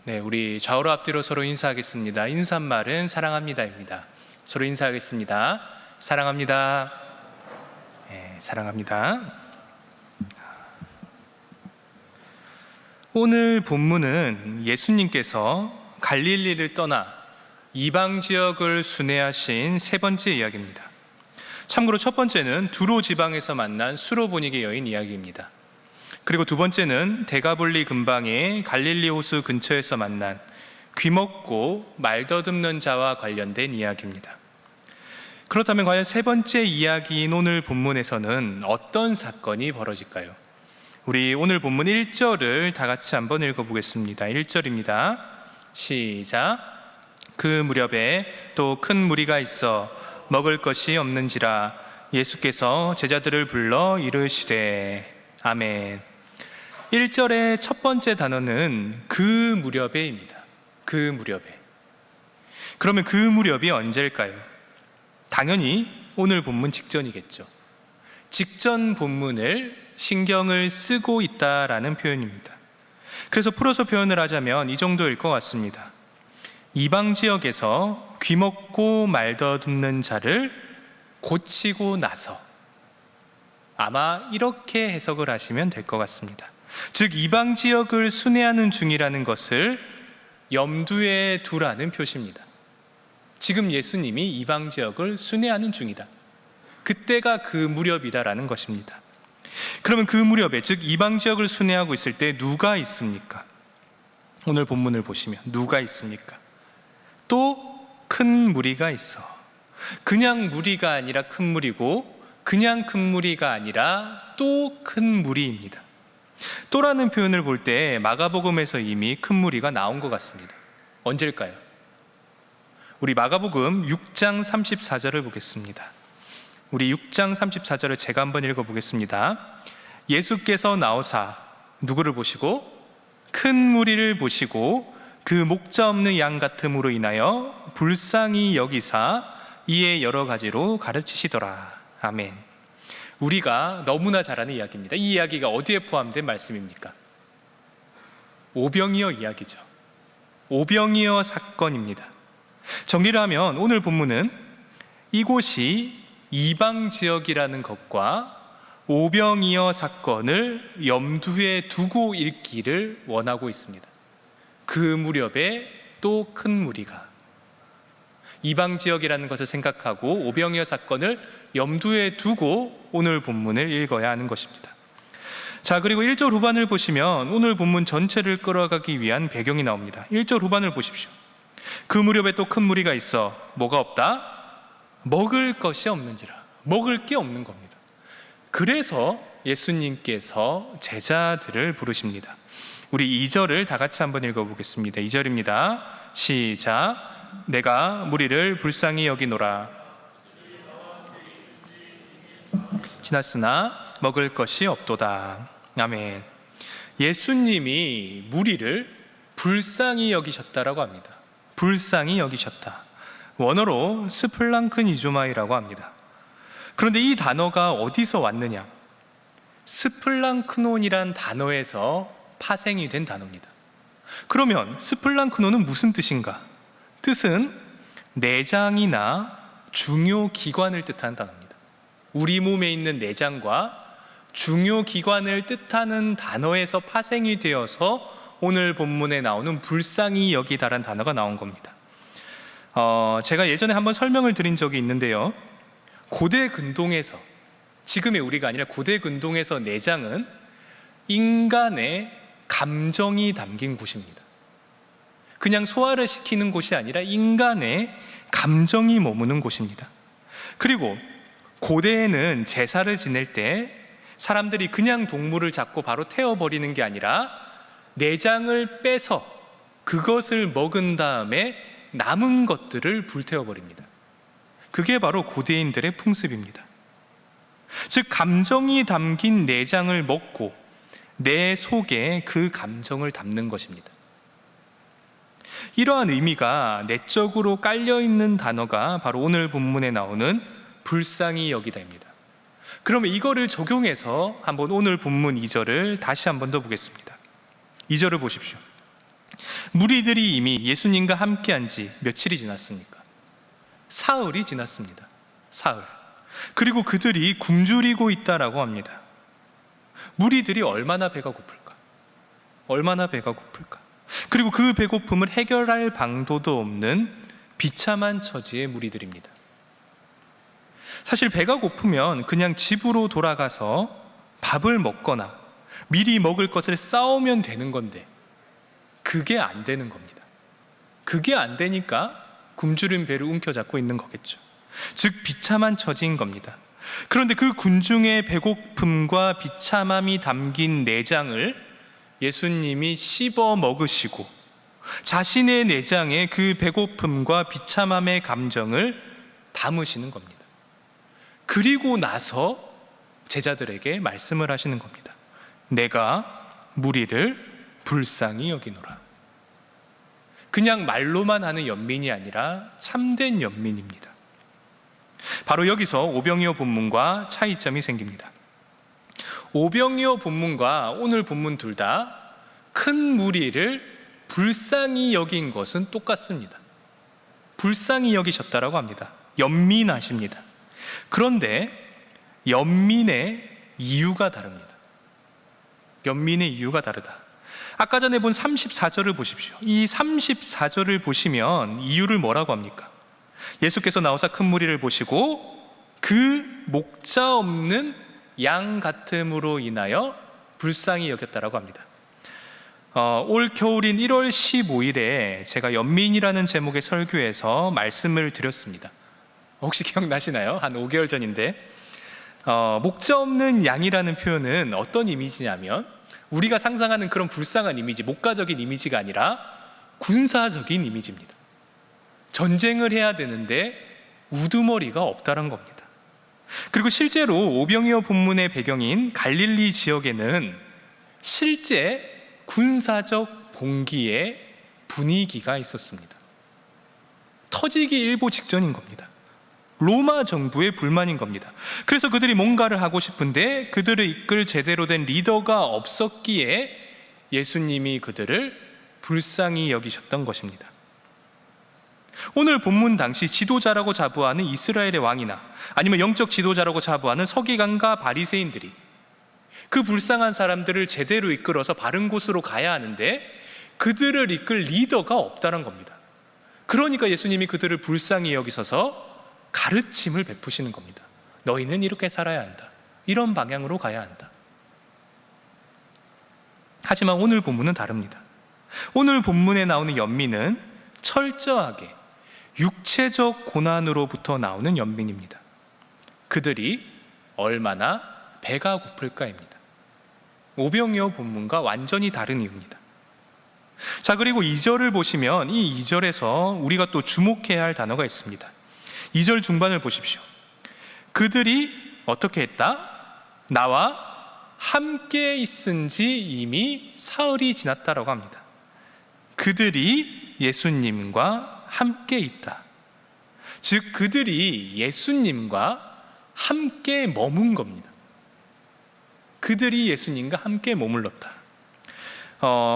네, 우리 좌우로 앞뒤로 서로 인사하겠습니다. 인사말은 사랑합니다입니다. 서로 인사하겠습니다. 사랑합니다. 네, 사랑합니다. 오늘 본문은 예수님께서 갈릴리를 떠나 이방 지역을 순회하신 세 번째 이야기입니다. 참고로 첫 번째는 두로 지방에서 만난 수로보니게 여인 이야기입니다. 그리고 두 번째는 데가볼리 근방의 갈릴리 호수 근처에서 만난 귀먹고 말 더듬는 자와 관련된 이야기입니다. 그렇다면 과연 세 번째 이야기인 오늘 본문에서는 어떤 사건이 벌어질까요? 우리 오늘 본문 1절을 다 같이 한번 읽어보겠습니다. 1절입니다. 시작. 그 무렵에 또 큰 무리가 있어 먹을 것이 없는지라 예수께서 제자들을 불러 이르시되. 아멘. 1절의 첫 번째 단어는 그 무렵에입니다. 그 무렵에. 그러면 그 무렵이 언제일까요? 당연히 오늘 본문 직전이겠죠. 직전 본문을 신경을 쓰고 있다라는 표현입니다. 그래서 풀어서 표현을 하자면 이 정도일 것 같습니다. 이방 지역에서 귀먹고 말 더듬는 자를 고치고 나서, 아마 이렇게 해석을 하시면 될 것 같습니다. 즉 이방 지역을 순회하는 중이라는 것을 염두에 두라는 표시입니다. 지금 예수님이 이방 지역을 순회하는 중이다. 그때가 그 무렵이다라는 것입니다. 그러면 그 무렵에, 즉 이방 지역을 순회하고 있을 때 누가 있습니까? 오늘 본문을 보시면 누가 있습니까? 또 큰 무리가 있어. 그냥 무리가 아니라 큰 무리고, 그냥 큰 무리가 아니라 또 큰 무리입니다. 또라는 표현을 볼 때 마가복음에서 이미 큰 무리가 나온 것 같습니다. 언제일까요? 우리 마가복음 6장 34절을 보겠습니다. 우리 6장 34절을 제가 한번 읽어보겠습니다. 예수께서 나오사 누구를 보시고? 큰 무리를 보시고 그 목자 없는 양 같음으로 인하여 불쌍히 여기사 이에 여러 가지로 가르치시더라. 아멘. 우리가 너무나 잘 아는 이야기입니다. 이 이야기가 어디에 포함된 말씀입니까? 오병이어 이야기죠. 오병이어 사건입니다. 정리를 하면 오늘 본문은 이곳이 이방 지역이라는 것과 오병이어 사건을 염두에 두고 읽기를 원하고 있습니다. 그 무렵에 또 큰 무리가, 이방 지역이라는 것을 생각하고 오병이어 사건을 염두에 두고 오늘 본문을 읽어야 하는 것입니다. 자, 그리고 1절 후반을 보시면 오늘 본문 전체를 끌어가기 위한 배경이 나옵니다. 1절 후반을 보십시오. 그 무렵에 또 큰 무리가 있어 뭐가 없다? 먹을 것이 없는지라. 먹을 게 없는 겁니다. 그래서 예수님께서 제자들을 부르십니다. 우리 2절을 다 같이 한번 읽어보겠습니다. 2절입니다. 시작. 내가 무리를 불쌍히 여기노라. 지났으나 먹을 것이 없도다. 아멘. 예수님이 무리를 불쌍히 여기셨다라고 합니다. 불쌍히 여기셨다. 원어로 스플랑크니조마이라고 합니다. 그런데 이 단어가 어디서 왔느냐? 스플랑크논이란 단어에서 파생이 된 단어입니다. 그러면 스플랑크논은 무슨 뜻인가? 뜻은 내장이나 중요 기관을 뜻하는 단어입니다. 우리 몸에 있는 내장과 중요 기관을 뜻하는 단어에서 파생이 되어서 오늘 본문에 나오는 불쌍히 여기다라는 단어가 나온 겁니다. 제가 예전에 한번 설명을 드린 적이 있는데요, 고대 근동에서, 지금의 우리가 아니라 고대 근동에서 내장은 인간의 감정이 담긴 곳입니다. 그냥 소화를 시키는 곳이 아니라 인간의 감정이 머무는 곳입니다. 그리고 고대에는 제사를 지낼 때 사람들이 그냥 동물을 잡고 바로 태워버리는 게 아니라 내장을 빼서 그것을 먹은 다음에 남은 것들을 불태워버립니다. 그게 바로 고대인들의 풍습입니다. 즉 감정이 담긴 내장을 먹고 내 속에 그 감정을 담는 것입니다. 이러한 의미가 내적으로 깔려있는 단어가 바로 오늘 본문에 나오는 불쌍히 여기다입니다. 그러면 이거를 적용해서 한번 오늘 본문 2절을 다시 한번 더 보겠습니다. 2절을 보십시오. 무리들이 이미 예수님과 함께한 지 며칠이 지났습니까? 사흘이 지났습니다. 사흘. 그리고 그들이 굶주리고 있다라고 합니다. 무리들이 얼마나 배가 고플까? 얼마나 배가 고플까? 그리고 그 배고픔을 해결할 방도도 없는 비참한 처지의 무리들입니다. 사실 배가 고프면 그냥 집으로 돌아가서 밥을 먹거나 미리 먹을 것을 싸오면 되는 건데 그게 안 되는 겁니다. 그게 안 되니까 굶주린 배를 움켜잡고 있는 거겠죠. 즉 비참한 처지인 겁니다. 그런데 그 군중의 배고픔과 비참함이 담긴 내장을 예수님이 씹어 먹으시고 자신의 내장에 그 배고픔과 비참함의 감정을 담으시는 겁니다. 그리고 나서 제자들에게 말씀을 하시는 겁니다. 내가 무리를 불쌍히 여기노라. 그냥 말로만 하는 연민이 아니라 참된 연민입니다. 바로 여기서 오병이어 본문과 차이점이 생깁니다. 오병이어 본문과 오늘 본문 둘 다 큰 무리를 불쌍히 여긴 것은 똑같습니다. 불쌍히 여기셨다라고 합니다. 연민하십니다. 그런데 연민의 이유가 다릅니다. 연민의 이유가 다르다. 아까 전에 본 34절을 보십시오. 이 34절을 보시면 이유를 뭐라고 합니까? 예수께서 나오사 큰 무리를 보시고 그 목자 없는 양 같음으로 인하여 불쌍히 여겼다라고 합니다. 올 겨울인 1월 15일에 제가 연민이라는 제목의 설교에서 말씀을 드렸습니다. 혹시 기억나시나요? 한 5개월 전인데 목자 없는 양이라는 표현은 어떤 이미지냐면 우리가 상상하는 그런 불쌍한 이미지, 목가적인 이미지가 아니라 군사적인 이미지입니다. 전쟁을 해야 되는데 우두머리가 없다는 겁니다. 그리고 실제로 오병이어 본문의 배경인 갈릴리 지역에는 실제 군사적 봉기의 분위기가 있었습니다. 터지기 일보 직전인 겁니다. 로마 정부의 불만인 겁니다. 그래서 그들이 뭔가를 하고 싶은데 그들을 이끌 제대로 된 리더가 없었기에 예수님이 그들을 불쌍히 여기셨던 것입니다. 오늘 본문 당시 지도자라고 자부하는 이스라엘의 왕이나 아니면 영적 지도자라고 자부하는 서기관과 바리새인들이 그 불쌍한 사람들을 제대로 이끌어서 바른 곳으로 가야 하는데 그들을 이끌 리더가 없다는 겁니다. 그러니까 예수님이 그들을 불쌍히 여기셔서 가르침을 베푸시는 겁니다. 너희는 이렇게 살아야 한다. 이런 방향으로 가야 한다. 하지만 오늘 본문은 다릅니다. 오늘 본문에 나오는 연민은 철저하게 육체적 고난으로부터 나오는 연민입니다. 그들이 얼마나 배가 고플까입니다. 오병이어 본문과 완전히 다른 이유입니다. 자, 그리고 2절을 보시면 이 2절에서 우리가 또 주목해야 할 단어가 있습니다. 2절 중반을 보십시오. 그들이 어떻게 했다? 나와 함께 있은 지 이미 사흘이 지났다라고 합니다. 그들이 예수님과 함께 있다. 즉 그들이 예수님과 함께 머문 겁니다. 그들이 예수님과 함께 머물렀다.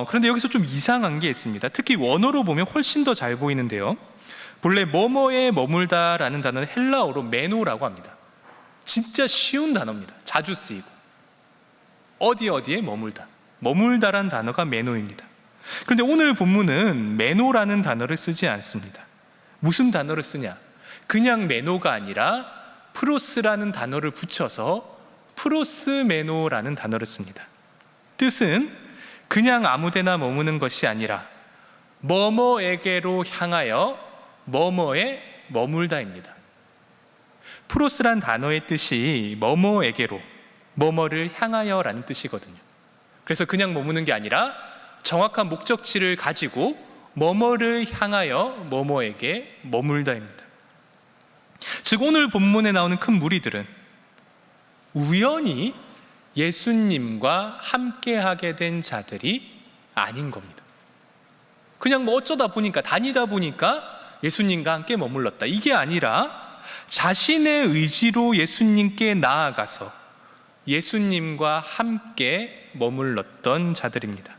그런데 여기서 좀 이상한 게 있습니다. 특히 원어로 보면 훨씬 더 잘 보이는데요. 본래 뭐뭐에 머물다라는 단어는 헬라어로 메노라고 합니다. 진짜 쉬운 단어입니다. 자주 쓰이고 어디에 머물다, 머물다란 단어가 메노입니다. 그런데 오늘 본문은 메노라는 단어를 쓰지 않습니다. 무슨 단어를 쓰냐? 그냥 메노가 아니라 프로스라는 단어를 붙여서 프로스메노라는 단어를 씁니다. 뜻은 그냥 아무데나 머무는 것이 아니라 뭐뭐에게로 향하여 뭐뭐에 머물다입니다. 프로스란 단어의 뜻이 뭐뭐에게로, 뭐뭐를 향하여라는 뜻이거든요. 그래서 그냥 머무는 게 아니라 정확한 목적지를 가지고 뭐뭐를 향하여 뭐뭐에게 머물다입니다. 즉 오늘 본문에 나오는 큰 무리들은 우연히 예수님과 함께하게 된 자들이 아닌 겁니다. 그냥 뭐 어쩌다 보니까, 다니다 보니까 예수님과 함께 머물렀다, 이게 아니라 자신의 의지로 예수님께 나아가서 예수님과 함께 머물렀던 자들입니다.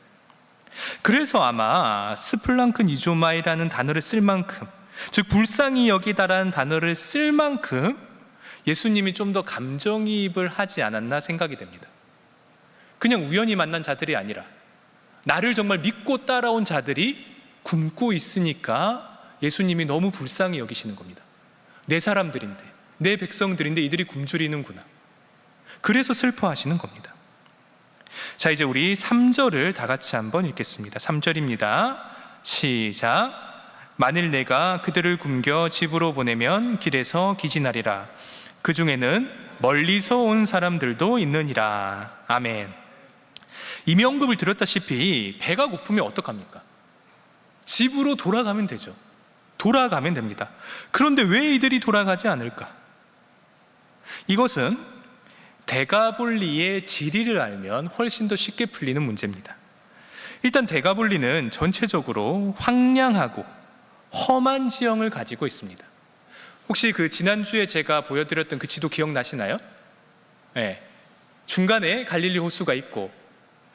그래서 아마 스플랑큰 이조마이라는 단어를 쓸 만큼, 즉 불쌍히 여기다라는 단어를 쓸 만큼 예수님이 좀 더 감정이입을 하지 않았나 생각이 됩니다. 그냥 우연히 만난 자들이 아니라 나를 정말 믿고 따라온 자들이 굶고 있으니까 예수님이 너무 불쌍히 여기시는 겁니다. 내 사람들인데, 내 백성들인데 이들이 굶주리는구나. 그래서 슬퍼하시는 겁니다. 자, 이제 우리 3절을 다 같이 한번 읽겠습니다. 3절입니다. 시작. 만일 내가 그들을 굶겨 집으로 보내면 길에서 기진하리라. 그 중에는 멀리서 온 사람들도 있느니라. 아멘. 이미 언급을 드렸다시피 배가 고프면 어떡합니까? 집으로 돌아가면 되죠. 돌아가면 됩니다. 그런데 왜 이들이 돌아가지 않을까? 이것은 대가볼리의 지리를 알면 훨씬 더 쉽게 풀리는 문제입니다. 일단 대가볼리는 전체적으로 황량하고 험한 지형을 가지고 있습니다. 혹시 그 지난주에 제가 보여드렸던 그 지도 기억나시나요? 네. 중간에 갈릴리 호수가 있고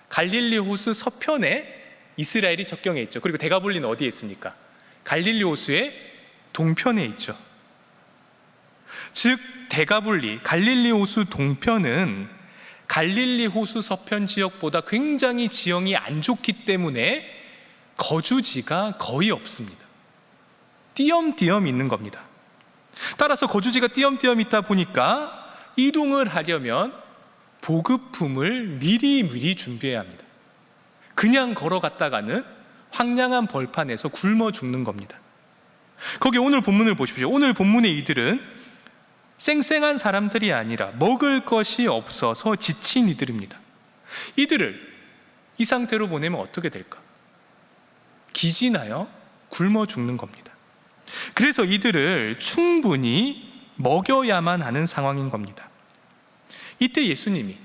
갈릴리 호수 서편에 이스라엘이 접경해 있죠. 그리고 대가볼리는 어디에 있습니까? 갈릴리 호수의 동편에 있죠. 즉 대가볼리, 갈릴리 호수 동편은 갈릴리 호수 서편 지역보다 굉장히 지형이 안 좋기 때문에 거주지가 거의 없습니다. 띄엄띄엄 있는 겁니다. 따라서 거주지가 띄엄띄엄 있다 보니까 이동을 하려면 보급품을 미리 준비해야 합니다. 그냥 걸어갔다가는 황량한 벌판에서 굶어 죽는 겁니다. 거기 오늘 본문을 보십시오. 오늘 본문의 이들은 쌩쌩한 사람들이 아니라 먹을 것이 없어서 지친 이들입니다. 이들을 이 상태로 보내면 어떻게 될까? 기진하여 굶어 죽는 겁니다. 그래서 이들을 충분히 먹여야만 하는 상황인 겁니다. 이때 예수님이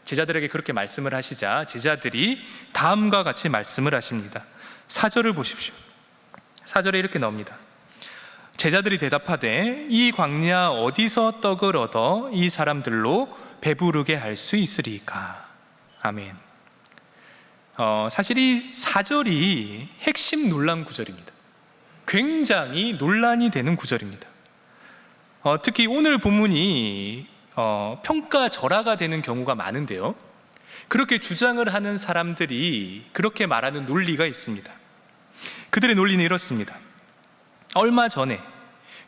제자들에게 그렇게 말씀을 하시자 제자들이 다음과 같이 말씀을 하십니다. 4절을 보십시오. 4절에 이렇게 나옵니다. 제자들이 대답하되 이 광야 어디서 떡을 얻어 이 사람들로 배부르게 할 수 있으리까? 아멘. 사실 이 4절이 핵심 논란 구절입니다. 굉장히 논란이 되는 구절입니다. 특히 오늘 본문이 평가절하가 되는 경우가 많은데요, 그렇게 주장을 하는 사람들이 그렇게 말하는 논리가 있습니다. 그들의 논리는 이렇습니다. 얼마 전에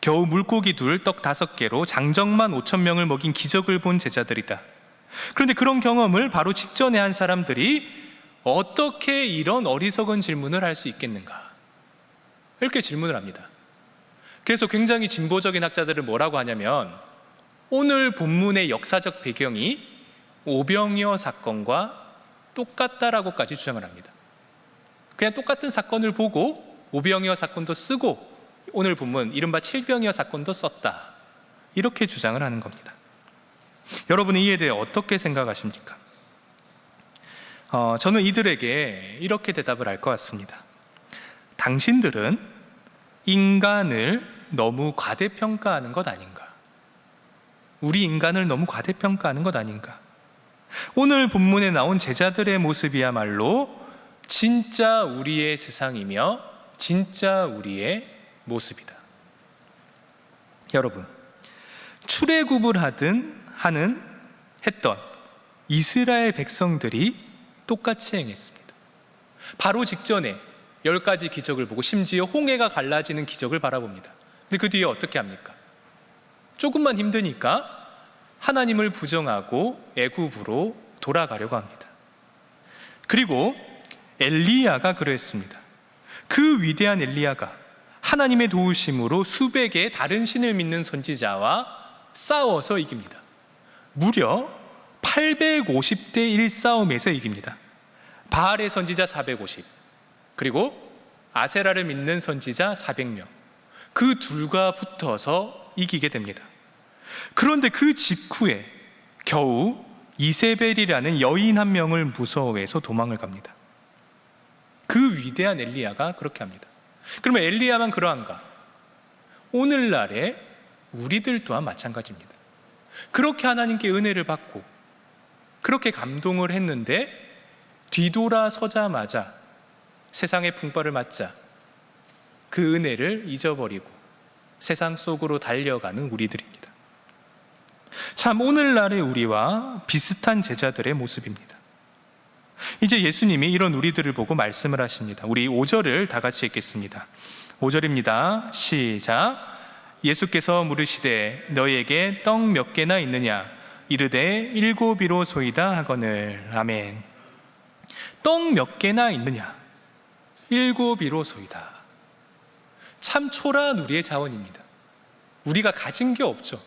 겨우 물고기 둘, 떡 5개로 장정만 5,000명을 먹인 기적을 본 제자들이다. 그런데 그런 경험을 바로 직전에 한 사람들이 어떻게 이런 어리석은 질문을 할 수 있겠는가, 이렇게 질문을 합니다. 그래서 굉장히 진보적인 학자들은 뭐라고 하냐면 오늘 본문의 역사적 배경이 오병이어 사건과 똑같다라고까지 주장을 합니다. 그냥 똑같은 사건을 보고 오병이어 사건도 쓰고 오늘 본문 이른바 칠병이어 사건도 썼다, 이렇게 주장을 하는 겁니다. 여러분은 이에 대해 어떻게 생각하십니까? 저는 이들에게 이렇게 대답을 할 것 같습니다. 당신들은 인간을 너무 과대평가하는 것 아닌가? 우리 인간을 너무 과대평가하는 것 아닌가? 오늘 본문에 나온 제자들의 모습이야말로 진짜 우리의 세상이며 진짜 우리의 모습이다. 여러분, 출애굽을 했던 이스라엘 백성들이 똑같이 행했습니다. 바로 직전에 10가지 기적을 보고 심지어 홍해가 갈라지는 기적을 바라봅니다. 근데 그 뒤에 어떻게 합니까? 조금만 힘드니까 하나님을 부정하고 애굽으로 돌아가려고 합니다. 그리고 엘리야가 그랬습니다. 그 위대한 엘리야가 하나님의 도우심으로 수백의 다른 신을 믿는 선지자와 싸워서 이깁니다. 무려 850대 1 싸움에서 이깁니다. 바알의 선지자 450, 그리고 아세라를 믿는 선지자 400명, 그 둘과 붙어서 이기게 됩니다. 그런데 그 직후에 겨우 이세벨이라는 여인 한 명을 무서워해서 도망을 갑니다. 그 위대한 엘리야가 그렇게 합니다. 그러면 엘리야만 그러한가? 오늘날의 우리들 또한 마찬가지입니다. 그렇게 하나님께 은혜를 받고 그렇게 감동을 했는데 뒤돌아서자마자 세상의 풍파를 맞자 그 은혜를 잊어버리고 세상 속으로 달려가는 우리들입니다. 참 오늘날의 우리와 비슷한 제자들의 모습입니다. 이제 예수님이 이런 우리들을 보고 말씀을 하십니다. 우리 5절을 다 같이 읽겠습니다. 5절입니다. 시작. 예수께서 물으시되 너희에게 떡 몇 개나 있느냐? 이르되 7이로소이다 하거늘. 아멘. 떡 몇 개나 있느냐? 7이로소이다. 참 초라한 우리의 자원입니다. 우리가 가진 게 없죠.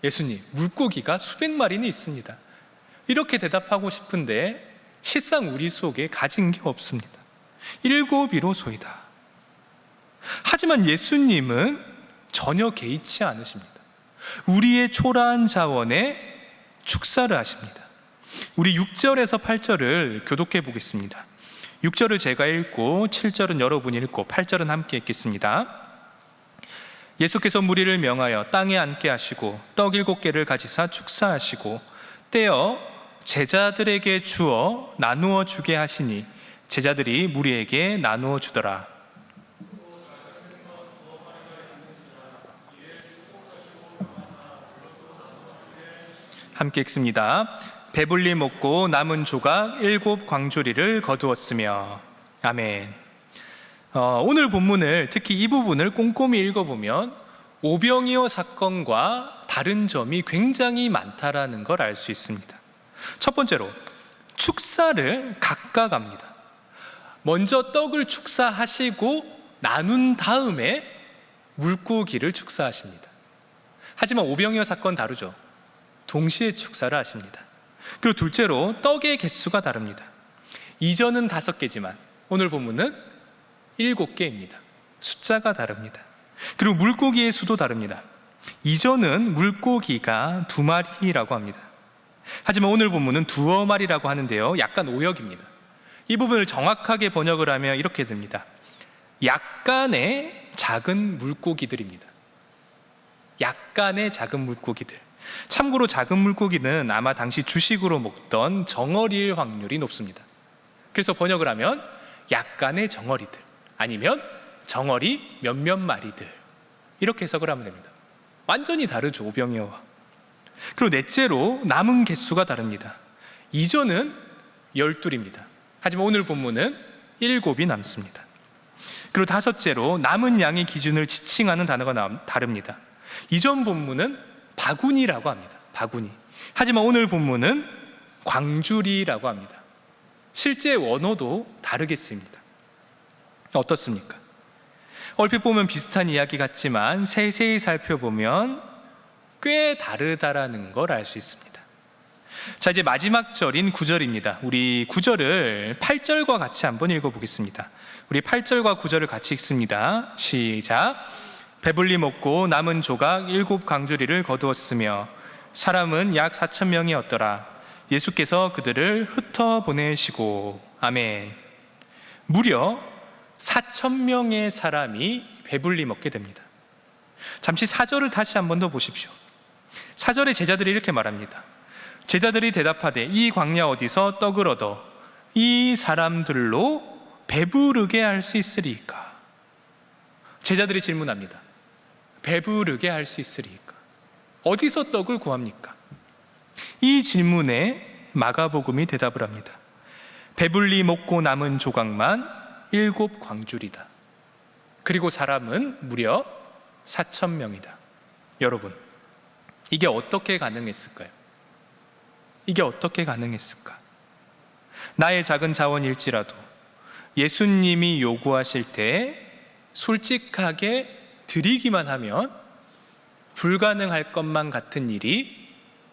예수님, 물고기가 수백 마리는 있습니다. 이렇게 대답하고 싶은데 실상 우리 속에 가진 게 없습니다. 7이로소이다. 하지만 예수님은 전혀 개의치 않으십니다. 우리의 초라한 자원에 축사를 하십니다. 우리 6절에서 8절을 교독해 보겠습니다. 6절을 제가 읽고 7절은 여러분이 읽고 8절은 함께 읽겠습니다. 예수께서 무리를 명하여 땅에 앉게 하시고 떡 7개를 가지사 축사하시고 떼어 제자들에게 주어 나누어 주게 하시니 제자들이 무리에게 나누어 주더라. 함께 읽습니다. 배불리 먹고 남은 조각 7 광주리를 거두었으며. 아멘. 오늘 본문을 특히 이 부분을 꼼꼼히 읽어보면 오병이어 사건과 다른 점이 굉장히 많다라는 걸 알 수 있습니다. 첫 번째로 축사를 각각 합니다. 먼저 떡을 축사하시고 나눈 다음에 물고기를 축사하십니다. 하지만 오병이어 사건 다르죠. 동시에 축사를 하십니다. 그리고 둘째로 떡의 개수가 다릅니다. 이전은 5개지만 오늘 본문은 7개입니다. 숫자가 다릅니다. 그리고 물고기의 수도 다릅니다. 이전은 물고기가 2마리라고 합니다. 하지만 오늘 본문은 2마리라고 하는데요, 약간 오역입니다. 이 부분을 정확하게 번역을 하면 이렇게 됩니다. 약간의 작은 물고기들입니다. 약간의 작은 물고기들. 참고로 작은 물고기는 아마 당시 주식으로 먹던 정어리일 확률이 높습니다. 그래서 번역을 하면 약간의 정어리들, 아니면 정어리 몇몇 마리들, 이렇게 해석을 하면 됩니다. 완전히 다르죠, 오병이어와. 그리고 넷째로 남은 개수가 다릅니다. 이전은 12입니다. 하지만 오늘 본문은 7이 남습니다. 그리고 다섯째로 남은 양의 기준을 지칭하는 단어가 다릅니다. 이전 본문은 바구니라고 합니다. 바구니. 하지만 오늘 본문은 광주리라고 합니다. 실제 원어도 다르겠습니다. 어떻습니까? 얼핏 보면 비슷한 이야기 같지만 세세히 살펴보면 꽤 다르다라는 걸 알 수 있습니다. 자, 이제 마지막 절인 9절입니다. 우리 9절을 8절과 같이 한번 읽어보겠습니다. 우리 8절과 9절을 같이 읽습니다. 시작. 배불리 먹고 남은 조각 7 광주리를 거두었으며 사람은 약 4,000명이었더라. 예수께서 그들을 흩어 보내시고. 아멘. 무려 4,000명의 사람이 배불리 먹게 됩니다. 잠시 4절을 다시 한 번 더 보십시오. 4절에 제자들이 이렇게 말합니다. 제자들이 대답하되 이 광야 어디서 떡을 얻어 이 사람들로 배부르게 할 수 있으리까? 제자들이 질문합니다. 배부르게 할 수 있으리까? 어디서 떡을 구합니까? 이 질문에 마가복음이 대답을 합니다. 배불리 먹고 남은 조각만 7 광주리다. 그리고 사람은 무려 4,000명이다. 여러분, 이게 어떻게 가능했을까요? 이게 어떻게 가능했을까? 나의 작은 자원일지라도 예수님이 요구하실 때 솔직하게 드리기만 하면 불가능할 것만 같은 일이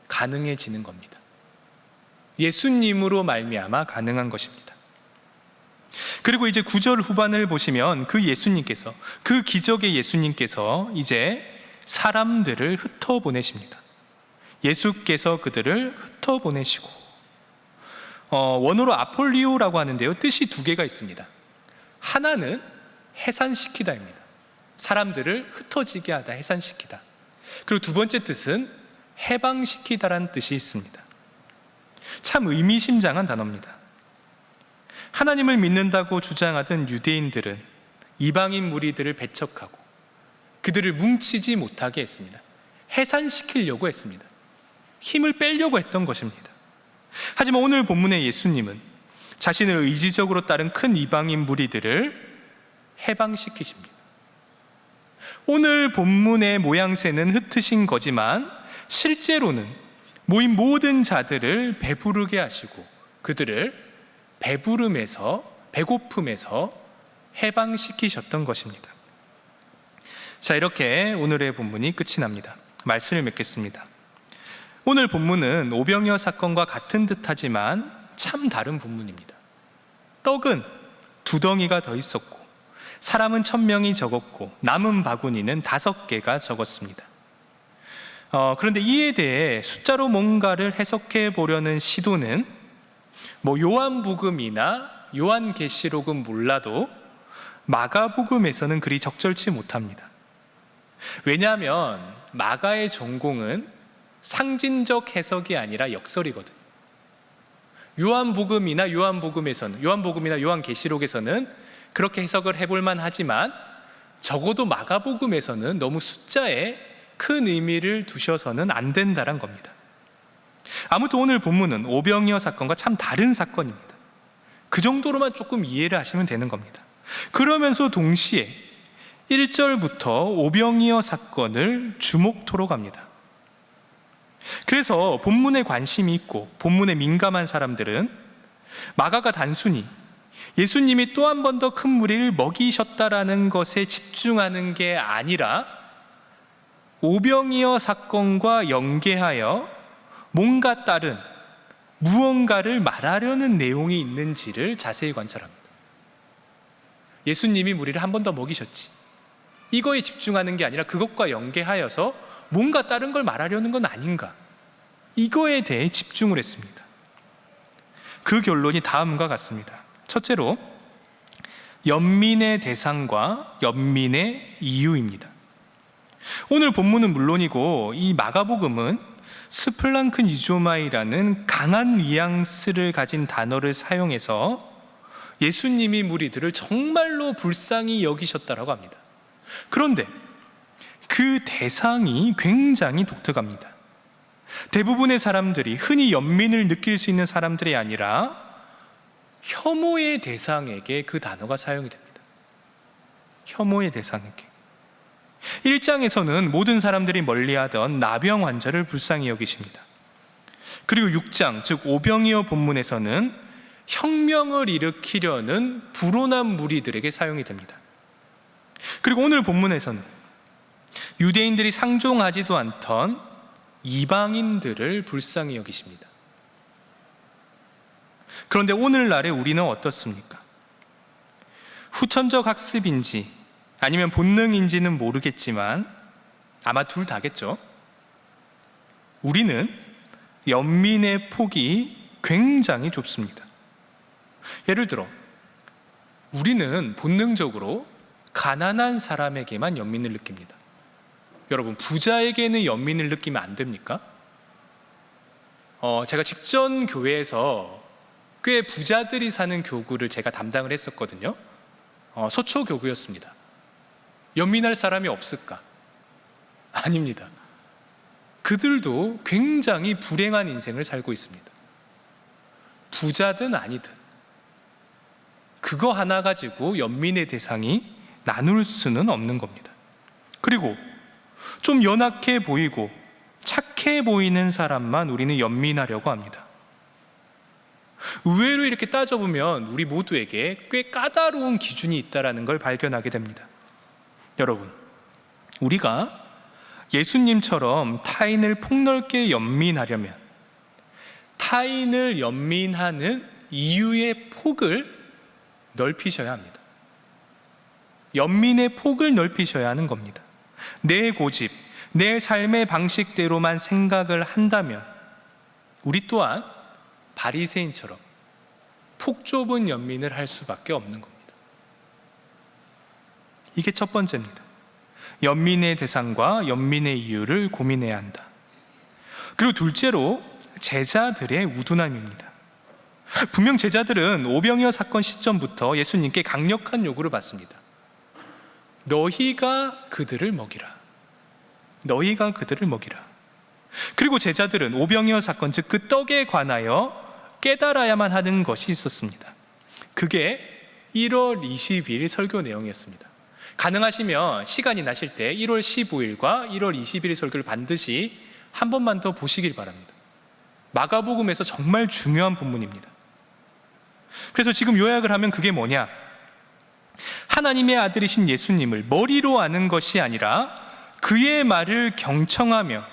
가능해지는 겁니다. 예수님으로 말미암아 가능한 것입니다. 그리고 이제 9절 후반을 보시면 그 예수님께서, 그 기적의 예수님께서 이제 사람들을 흩어보내십니다. 예수께서 그들을 흩어보내시고, 원어로 아폴리오라고 하는데요, 뜻이 2개가 있습니다. 하나는 해산시키다입니다. 사람들을 흩어지게 하다, 해산시키다. 그리고 두 번째 뜻은 해방시키다라는 뜻이 있습니다. 참 의미심장한 단어입니다. 하나님을 믿는다고 주장하던 유대인들은 이방인 무리들을 배척하고 그들을 뭉치지 못하게 했습니다. 해산시키려고 했습니다. 힘을 빼려고 했던 것입니다. 하지만 오늘 본문의 예수님은 자신을 의지적으로 따른 큰 이방인 무리들을 해방시키십니다. 오늘 본문의 모양새는 흩으신 거지만 실제로는 모인 모든 자들을 배부르게 하시고 그들을 배고픔에서 해방시키셨던 것입니다. 자, 이렇게 오늘의 본문이 끝이 납니다. 말씀을 맺겠습니다. 오늘 본문은 오병이어 사건과 같은 듯하지만 참 다른 본문입니다. 떡은 2덩이가 더 있었고 사람은 1000명이 적었고 남은 바구니는 5개가 적었습니다. 그런데 이에 대해 숫자로 뭔가를 해석해 보려는 시도는 요한복음이나 요한계시록은 몰라도 마가복음에서는 그리 적절치 못합니다. 왜냐하면 마가의 전공은 상징적 해석이 아니라 역설이거든요. 요한복음이나 요한계시록에서는 그렇게 해석을 해볼만 하지만 적어도 마가복음에서는 너무 숫자에 큰 의미를 두셔서는 안 된다는 겁니다. 아무튼 오늘 본문은 오병이어 사건과 참 다른 사건입니다. 그 정도로만 조금 이해를 하시면 되는 겁니다. 그러면서 동시에 1절부터 오병이어 사건을 주목토록 합니다. 그래서 본문에 관심이 있고 본문에 민감한 사람들은 마가가 단순히 예수님이 또 한 번 더 큰 무리를 먹이셨다라는 것에 집중하는 게 아니라 오병이어 사건과 연계하여 뭔가 다른 무언가를 말하려는 내용이 있는지를 자세히 관찰합니다. 예수님이 무리를 한 번 더 먹이셨지, 이거에 집중하는 게 아니라 그것과 연계하여서 뭔가 다른 걸 말하려는 건 아닌가, 이거에 대해 집중을 했습니다. 그 결론이 다음과 같습니다. 첫째로 연민의 대상과 연민의 이유입니다. 오늘 본문은 물론이고 이 마가복음은 스플랑크니조마이라는 강한 뉘앙스를 가진 단어를 사용해서 예수님이 무리들을 정말로 불쌍히 여기셨다라고 합니다. 그런데 그 대상이 굉장히 독특합니다. 대부분의 사람들이 흔히 연민을 느낄 수 있는 사람들이 아니라 혐오의 대상에게 그 단어가 사용이 됩니다. 혐오의 대상에게. 1장에서는 모든 사람들이 멀리하던 나병 환자를 불쌍히 여기십니다. 그리고 6장, 즉 오병이어 본문에서는 혁명을 일으키려는 불온한 무리들에게 사용이 됩니다. 그리고 오늘 본문에서는 유대인들이 상종하지도 않던 이방인들을 불쌍히 여기십니다. 그런데 오늘날의 우리는 어떻습니까? 후천적 학습인지 아니면 본능인지는 모르겠지만 아마 둘 다겠죠. 우리는 연민의 폭이 굉장히 좁습니다. 예를 들어 우리는 본능적으로 가난한 사람에게만 연민을 느낍니다. 여러분, 부자에게는 연민을 느끼면 안 됩니까? 제가 직전 교회에서 꽤 부자들이 사는 교구를 제가 담당을 했었거든요. 서초 교구였습니다. 연민할 사람이 없을까? 아닙니다. 그들도 굉장히 불행한 인생을 살고 있습니다. 부자든 아니든 그거 하나 가지고 연민의 대상이 나눌 수는 없는 겁니다. 그리고 좀 연약해 보이고 착해 보이는 사람만 우리는 연민하려고 합니다. 의외로 이렇게 따져보면 우리 모두에게 꽤 까다로운 기준이 있다는 걸 발견하게 됩니다. 여러분, 우리가 예수님처럼 타인을 폭넓게 연민하려면 타인을 연민하는 이유의 폭을 넓히셔야 합니다. 연민의 폭을 넓히셔야 하는 겁니다. 내 고집, 내 삶의 방식대로만 생각을 한다면 우리 또한 바리새인처럼 폭 좁은 연민을 할 수밖에 없는 겁니다. 이게 첫 번째입니다. 연민의 대상과 연민의 이유를 고민해야 한다. 그리고 둘째로 제자들의 우둔함입니다. 분명 제자들은 오병이어 사건 시점부터 예수님께 강력한 요구를 받습니다. 너희가 그들을 먹이라. 너희가 그들을 먹이라. 그리고 제자들은 오병이어 사건, 즉 그 떡에 관하여 깨달아야만 하는 것이 있었습니다. 그게 1월 22일 설교 내용이었습니다. 가능하시면 시간이 나실 때 1월 15일과 1월 21일 설교를 반드시 한 번만 더 보시길 바랍니다. 마가복음에서 정말 중요한 본문입니다. 그래서 지금 요약을 하면 그게 뭐냐? 하나님의 아들이신 예수님을 머리로 아는 것이 아니라 그의 말을 경청하며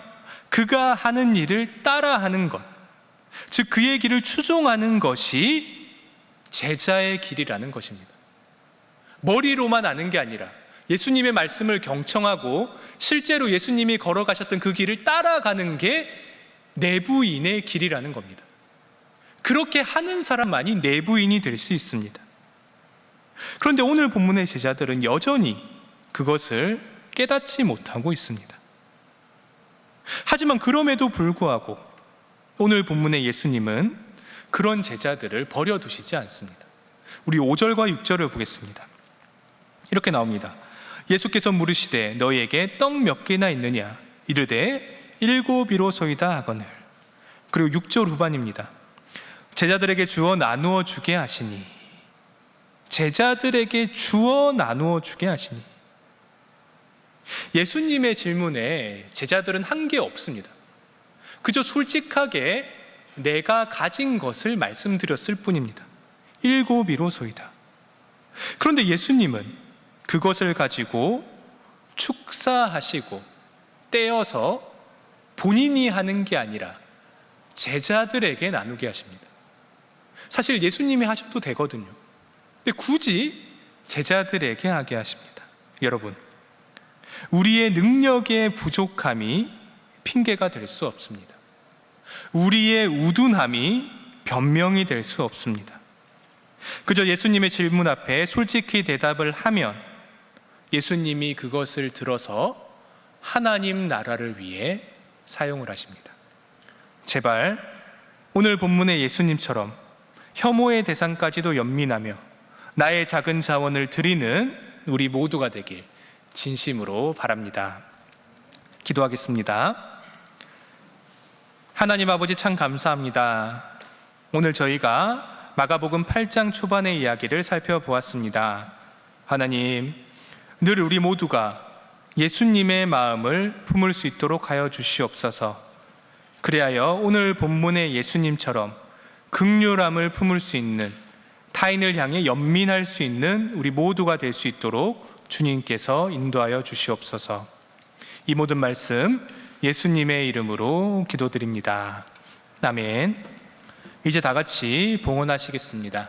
그가 하는 일을 따라하는 것, 즉 그의 길을 추종하는 것이 제자의 길이라는 것입니다. 머리로만 아는 게 아니라 예수님의 말씀을 경청하고 실제로 예수님이 걸어가셨던 그 길을 따라가는 게 내부인의 길이라는 겁니다. 그렇게 하는 사람만이 내부인이 될 수 있습니다. 그런데 오늘 본문의 제자들은 여전히 그것을 깨닫지 못하고 있습니다. 하지만 그럼에도 불구하고 오늘 본문의 예수님은 그런 제자들을 버려두시지 않습니다. 우리 5절과 6절을 보겠습니다. 이렇게 나옵니다. 예수께서 물으시되 너희에게 떡 몇 개나 있느냐? 이르되 7이로소이다 하거늘. 그리고 6절 후반입니다. 제자들에게 주어 나누어 주게 하시니. 제자들에게 주어 나누어 주게 하시니. 예수님의 질문에 제자들은 한 게 없습니다. 그저 솔직하게 내가 가진 것을 말씀드렸을 뿐입니다. 7이로소이다. 그런데 예수님은 그것을 가지고 축사하시고 떼어서 본인이 하는 게 아니라 제자들에게 나누게 하십니다. 사실 예수님이 하셔도 되거든요. 근데 굳이 제자들에게 하게 하십니다. 여러분, 우리의 능력의 부족함이 핑계가 될 수 없습니다. 우리의 우둔함이 변명이 될 수 없습니다. 그저 예수님의 질문 앞에 솔직히 대답을 하면 예수님이 그것을 들어서 하나님 나라를 위해 사용을 하십니다. 제발 오늘 본문의 예수님처럼 혐오의 대상까지도 연민하며 나의 작은 자원을 드리는 우리 모두가 되길 진심으로 바랍니다. 기도하겠습니다. 하나님 아버지, 참 감사합니다. 오늘 저희가 마가복음 8장 초반의 이야기를 살펴보았습니다. 하나님, 늘 우리 모두가 예수님의 마음을 품을 수 있도록 하여 주시옵소서. 그리하여 오늘 본문의 예수님처럼 긍휼함을 품을 수 있는, 타인을 향해 연민할 수 있는 우리 모두가 될 수 있도록 주님께서 인도하여 주시옵소서. 이 모든 말씀 예수님의 이름으로 기도드립니다. 아멘. 이제 다 같이 봉헌하시겠습니다.